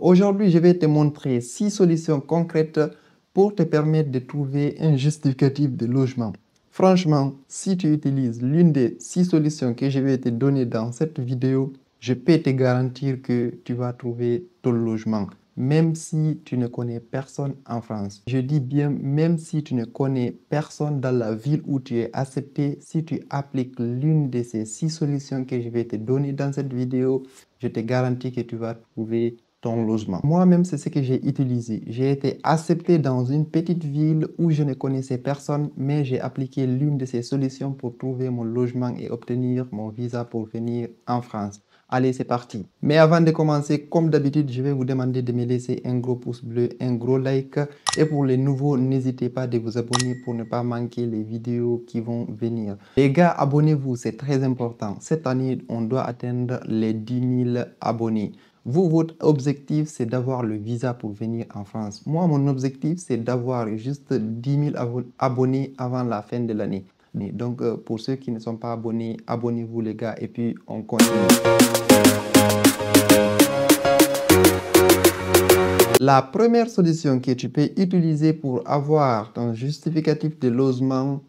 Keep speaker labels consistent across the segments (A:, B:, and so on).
A: Aujourd'hui, je vais te montrer 6 solutions concrètes pour te permettre de trouver un justificatif de logement. Franchement, si tu utilises l'une des 6 solutions que je vais te donner dans cette vidéo, je peux te garantir que tu vas trouver ton logement, même si tu ne connais personne en France. Je dis bien, même si tu ne connais personne dans la ville où tu es accepté, si tu appliques l'une de ces 6 solutions que je vais te donner dans cette vidéo, je te garantis que tu vas trouver ton logement. Moi-même, c'est ce que j'ai utilisé. J'ai été accepté dans une petite ville où je ne connaissais personne, mais j'ai appliqué l'une de ces solutions pour trouver mon logement et obtenir mon visa pour venir en France. Allez, c'est parti. Mais avant de commencer, comme d'habitude, je vais vous demander de me laisser un gros pouce bleu, un gros like. Et pour les nouveaux, n'hésitez pas de vous abonner pour ne pas manquer les vidéos qui vont venir. Les gars, abonnez-vous, c'est très important. Cette année, on doit atteindre les 10 000 abonnés. Vous, votre objectif, c'est d'avoir le visa pour venir en France. Moi, mon objectif, c'est d'avoir juste 10 000 abonnés avant la fin de l'année. Donc, pour ceux qui ne sont pas abonnés, abonnez-vous les gars et puis on continue. La première solution que tu peux utiliser pour avoir ton justificatif de logement,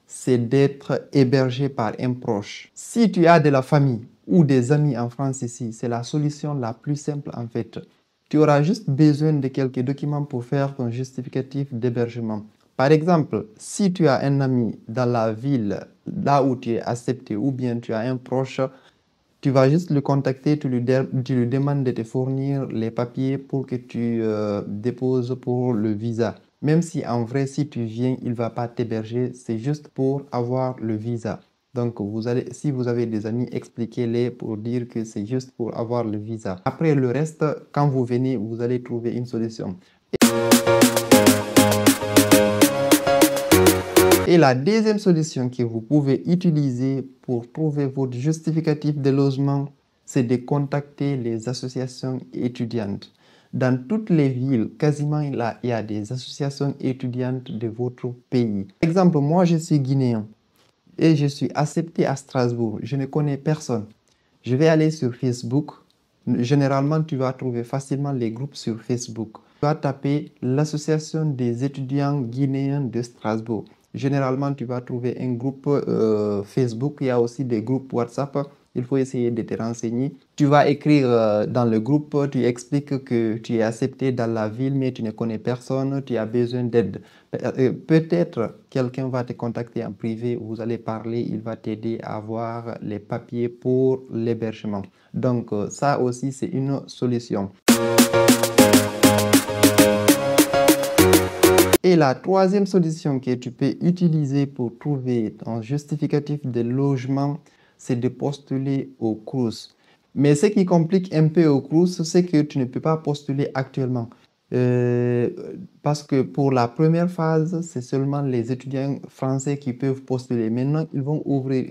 A: c'est d'être hébergé par un proche. Si tu as de la famille ou des amis en France ici, c'est la solution la plus simple en fait. Tu auras juste besoin de quelques documents pour faire ton justificatif d'hébergement. Par exemple, si tu as un ami dans la ville là où tu es accepté ou bien tu as un proche, tu vas juste le contacter, tu lui demandes de te fournir les papiers pour que tu déposes pour le visa. Même si en vrai, si tu viens, il ne va pas t'héberger, c'est juste pour avoir le visa. Donc, si vous avez des amis, expliquez-les pour dire que c'est juste pour avoir le visa. Après le reste, quand vous venez, vous allez trouver une solution. Et la deuxième solution que vous pouvez utiliser pour trouver votre justificatif de logement, c'est de contacter les associations étudiantes. Dans toutes les villes, quasiment il y a des associations étudiantes de votre pays. Par exemple, moi je suis guinéen et je suis accepté à Strasbourg. Je ne connais personne. Je vais aller sur Facebook. Généralement, tu vas trouver facilement les groupes sur Facebook. Tu vas taper l'association des étudiants guinéens de Strasbourg. Généralement, tu vas trouver un groupe Facebook. Il y a aussi des groupes WhatsApp. Il faut essayer de te renseigner. Tu vas écrire dans le groupe, tu expliques que tu es accepté dans la ville, mais tu ne connais personne, tu as besoin d'aide. Peut-être quelqu'un va te contacter en privé, vous allez parler, il va t'aider à avoir les papiers pour l'hébergement. Donc, ça aussi, c'est une solution. Et la troisième solution que tu peux utiliser pour trouver ton justificatif de logement, c'est de postuler au Crous. Mais ce qui complique un peu au Crous, c'est que tu ne peux pas postuler actuellement. Parce que pour la première phase, c'est seulement les étudiants français qui peuvent postuler. Maintenant, ils vont ouvrir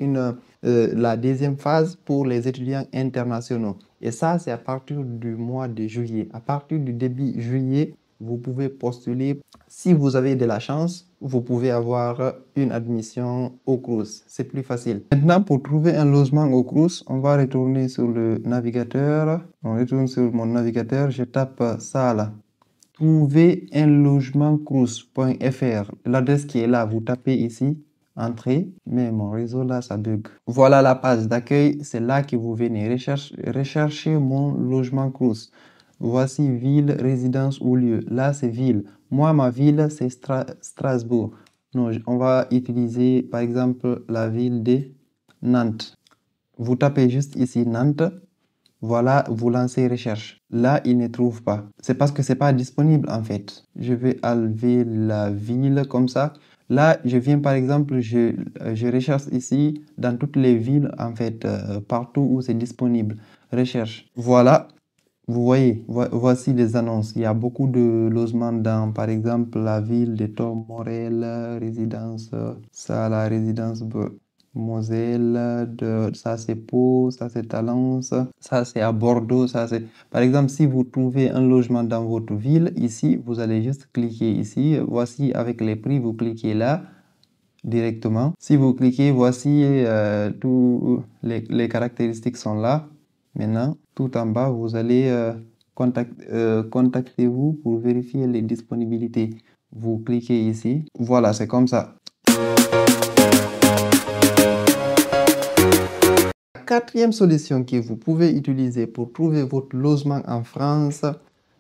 A: la deuxième phase pour les étudiants internationaux. Et ça, c'est à partir du mois de juillet. À partir du début juillet, vous pouvez postuler. Si vous avez de la chance, vous pouvez avoir une admission au Crous. C'est plus facile. Maintenant, pour trouver un logement au Crous, on va retourner sur le navigateur. On retourne sur mon navigateur. Je tape ça là. Trouver un logement crous.fr. L'adresse qui est là, vous tapez ici. Entrée, mais mon réseau là, ça bug. Voilà la page d'accueil. C'est là que vous venez rechercher mon logement Crous. Voici ville, résidence ou lieu. Là, c'est ville. Moi, ma ville, c'est Strasbourg. Non, on va utiliser, par exemple, la ville de Nantes. Vous tapez juste ici Nantes. Voilà, vous lancez recherche. Là, il ne trouve pas. C'est parce que c'est pas disponible, en fait. Je vais enlever la ville comme ça. Là, je viens, par exemple, je recherche ici dans toutes les villes, en fait, partout où c'est disponible. Recherche. Voilà. Vous voyez, voici les annonces. Il y a beaucoup de logements dans, par exemple, la ville de Tom Morel, résidence, ça, la résidence Moselle, ça c'est Pau, ça c'est Talence, ça c'est à Bordeaux, ça c'est... Par exemple, si vous trouvez un logement dans votre ville, ici, vous allez juste cliquer ici. Voici avec les prix, vous cliquez là directement. Si vous cliquez, voici tous les caractéristiques sont là. Maintenant, tout en bas, vous allez contactez-vous pour vérifier les disponibilités. Vous cliquez ici. Voilà, c'est comme ça. La quatrième solution que vous pouvez utiliser pour trouver votre logement en France,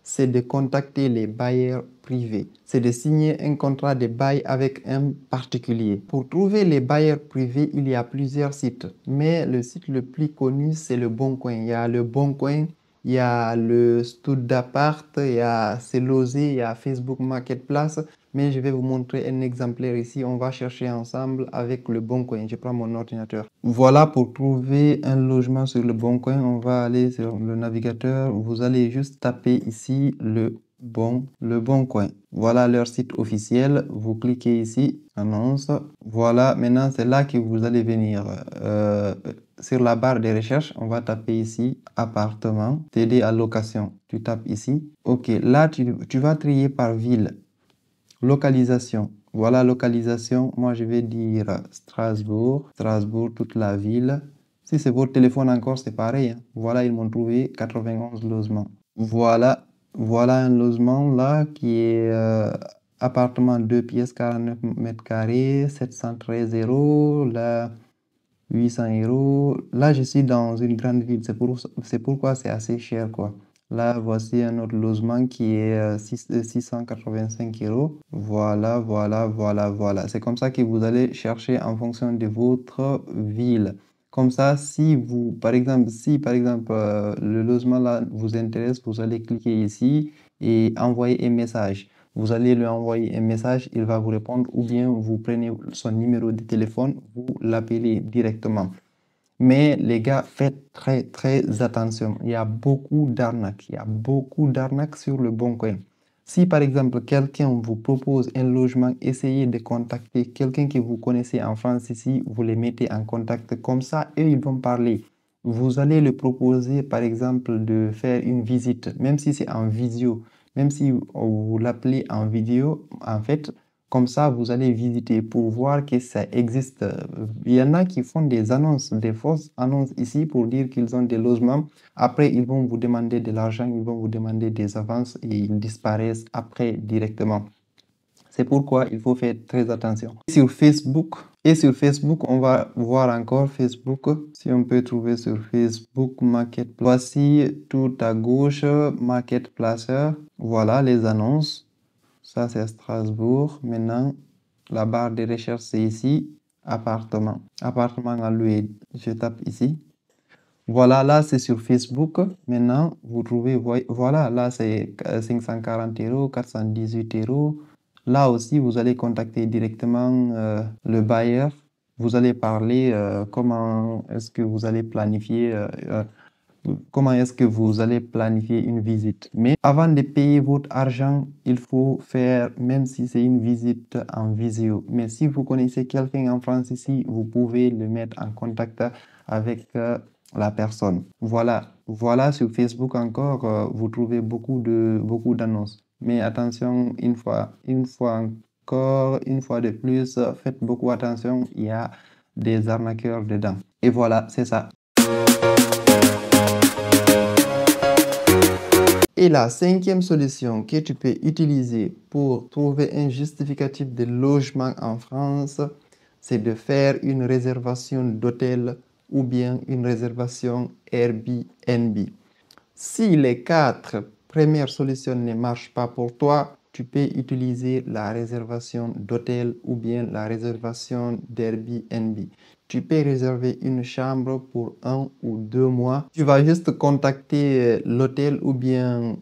A: c'est de contacter les bailleurs privés. C'est de signer un contrat de bail avec un particulier. Pour trouver les bailleurs privés, il y a plusieurs sites. Mais le site le plus connu, c'est le Bon Coin. Il y a le Bon Coin, il y a le Studapart, il y a Selosé, il y a Facebook Marketplace. Mais je vais vous montrer un exemplaire ici. On va chercher ensemble avec le Bon Coin. Je prends mon ordinateur. Voilà, pour trouver un logement sur le Bon Coin, on va aller sur le navigateur. Vous allez juste taper ici le Bon Coin. Voilà leur site officiel. Vous cliquez ici, annonce. Voilà, maintenant c'est là que vous allez venir. Sur la barre de recherche, on va taper ici appartement, TD à location. Tu tapes ici. Ok, là tu vas trier par ville. Localisation. Voilà, localisation. Moi, je vais dire Strasbourg. Strasbourg, toute la ville. Si c'est votre téléphone encore, c'est pareil. Hein. Voilà, ils m'ont trouvé 91 logements. Voilà, voilà un logement là qui est appartement 2 pièces, 49 mètres carrés, 713 €. Là, 800 €. Là, je suis dans une grande ville. C'est pourquoi c'est assez cher, quoi. Là, voici un autre logement qui est 685 €. Voilà, voilà, voilà, voilà. C'est comme ça que vous allez chercher en fonction de votre ville. Comme ça, si par exemple, le logement là vous intéresse, vous allez cliquer ici et envoyer un message. Vous allez lui envoyer un message, il va vous répondre ou bien vous prenez son numéro de téléphone, vous l'appelez directement. Mais les gars, faites très, très attention. Il y a beaucoup d'arnaques. Il y a beaucoup d'arnaques sur le Bon Coin. Si par exemple, quelqu'un vous propose un logement, essayez de contacter quelqu'un que vous connaissez en France ici. Vous les mettez en contact comme ça et ils vont parler. Vous allez le proposer par exemple de faire une visite, même si c'est en visio, même si vous l'appelez en vidéo, en fait, comme ça, vous allez visiter pour voir que ça existe. Il y en a qui font des annonces, des fausses annonces ici pour dire qu'ils ont des logements. Après, ils vont vous demander de l'argent, ils vont vous demander des avances et ils disparaissent après directement. C'est pourquoi il faut faire très attention. Et sur Facebook, on va voir encore Facebook. Si on peut trouver sur Facebook Marketplace. Voici tout à gauche, Marketplace. Voilà les annonces. Ça, c'est Strasbourg. Maintenant, la barre de recherche, c'est ici. Appartement. Appartement à louer. Je tape ici. Voilà, là, c'est sur Facebook. Maintenant, vous trouvez, voilà, là, c'est 540 €, 418 €. Là aussi, vous allez contacter directement le bailleur. Vous allez parler comment est-ce que vous allez planifier une visite. Mais avant de payer votre argent, il faut faire, même si c'est une visite en visio. Mais si vous connaissez quelqu'un en France ici, vous pouvez le mettre en contact avec la personne. Voilà, voilà sur Facebook encore, vous trouvez beaucoup d'annonces. Mais attention, une fois encore, une fois de plus, faites beaucoup attention, il y a des arnaqueurs dedans. Et voilà, c'est ça. Et la cinquième solution que tu peux utiliser pour trouver un justificatif de logement en France, c'est de faire une réservation d'hôtel ou bien une réservation Airbnb. Si les 4 premières solutions ne marchent pas pour toi, tu peux utiliser la réservation d'hôtel ou bien la réservation d'Airbnb. Tu peux réserver une chambre pour 1 ou 2 mois. Tu vas juste contacter l'hôtel ou bien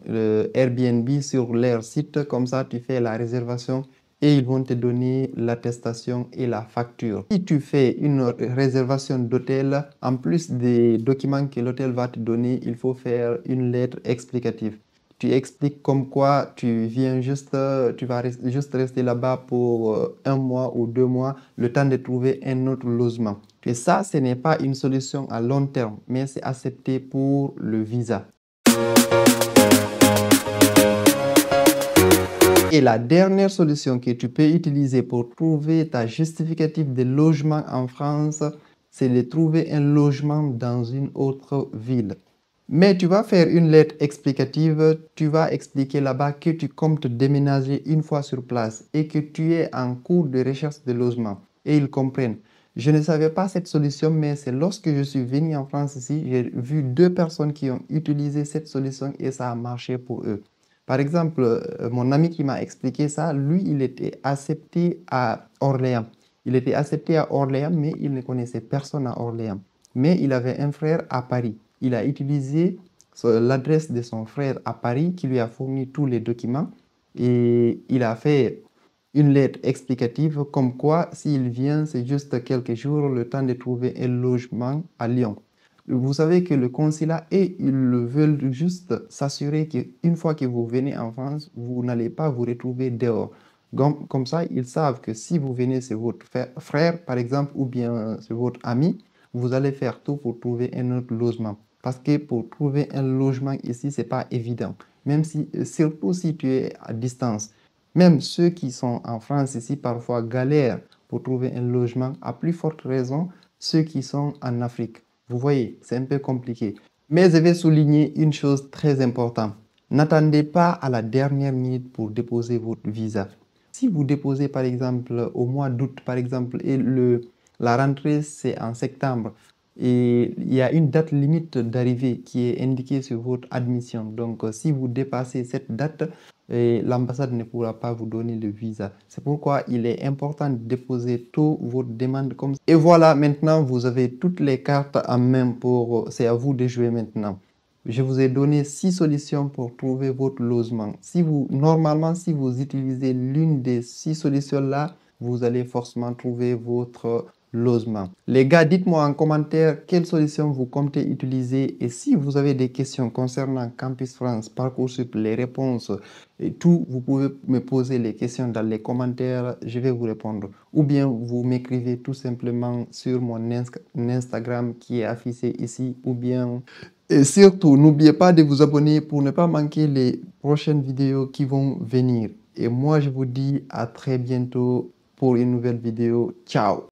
A: Airbnb sur leur site. Comme ça, tu fais la réservation et ils vont te donner l'attestation et la facture. Si tu fais une réservation d'hôtel, en plus des documents que l'hôtel va te donner, il faut faire une lettre explicative. Tu expliques comme quoi tu vas juste rester là-bas pour 1 mois ou 2 mois, le temps de trouver un autre logement. Et ça, ce n'est pas une solution à long terme, mais c'est accepté pour le visa. Et la dernière solution que tu peux utiliser pour trouver ta justificatif de logement en France, c'est de trouver un logement dans une autre ville. Mais tu vas faire une lettre explicative, tu vas expliquer là-bas que tu comptes déménager une fois sur place et que tu es en cours de recherche de logement. Et ils comprennent. Je ne savais pas cette solution, mais c'est lorsque je suis venu en France ici, j'ai vu deux personnes qui ont utilisé cette solution et ça a marché pour eux. Par exemple, mon ami qui m'a expliqué ça, lui, il était accepté à Orléans. Il était accepté à Orléans, mais il ne connaissait personne à Orléans. Mais il avait un frère à Paris. Il a utilisé l'adresse de son frère à Paris qui lui a fourni tous les documents et il a fait une lettre explicative comme quoi s'il vient, c'est juste quelques jours, le temps de trouver un logement à Lyon. Vous savez que le consulat et ils veulent juste s'assurer qu'une fois que vous venez en France, vous n'allez pas vous retrouver dehors. Comme ça, ils savent que si vous venez, c'est votre frère, par exemple, ou bien c'est votre ami, vous allez faire tout pour trouver un autre logement. Parce que pour trouver un logement ici, c'est pas évident. Même si, surtout si tu es à distance. Même ceux qui sont en France ici, parfois galèrent pour trouver un logement. À plus forte raison, ceux qui sont en Afrique. Vous voyez, c'est un peu compliqué. Mais je vais souligner une chose très importante. N'attendez pas à la dernière minute pour déposer votre visa. Si vous déposez par exemple au mois d'août, par exemple, et la rentrée c'est en septembre, et il y a une date limite d'arrivée qui est indiquée sur votre admission. Donc, si vous dépassez cette date, l'ambassade ne pourra pas vous donner le visa. C'est pourquoi il est important de déposer toute votre demande comme ça. Et voilà, maintenant, vous avez toutes les cartes en main pour... C'est à vous de jouer maintenant. Je vous ai donné 6 solutions pour trouver votre logement. Normalement, si vous utilisez l'une des 6 solutions-là, vous allez forcément trouver votre logement. Les gars, dites-moi en commentaire quelle solution vous comptez utiliser et si vous avez des questions concernant Campus France, Parcoursup, les réponses et tout, vous pouvez me poser les questions dans les commentaires, je vais vous répondre. Ou bien vous m'écrivez tout simplement sur mon Instagram qui est affiché ici ou bien... Et surtout, n'oubliez pas de vous abonner pour ne pas manquer les prochaines vidéos qui vont venir. Et moi, je vous dis à très bientôt pour une nouvelle vidéo. Ciao!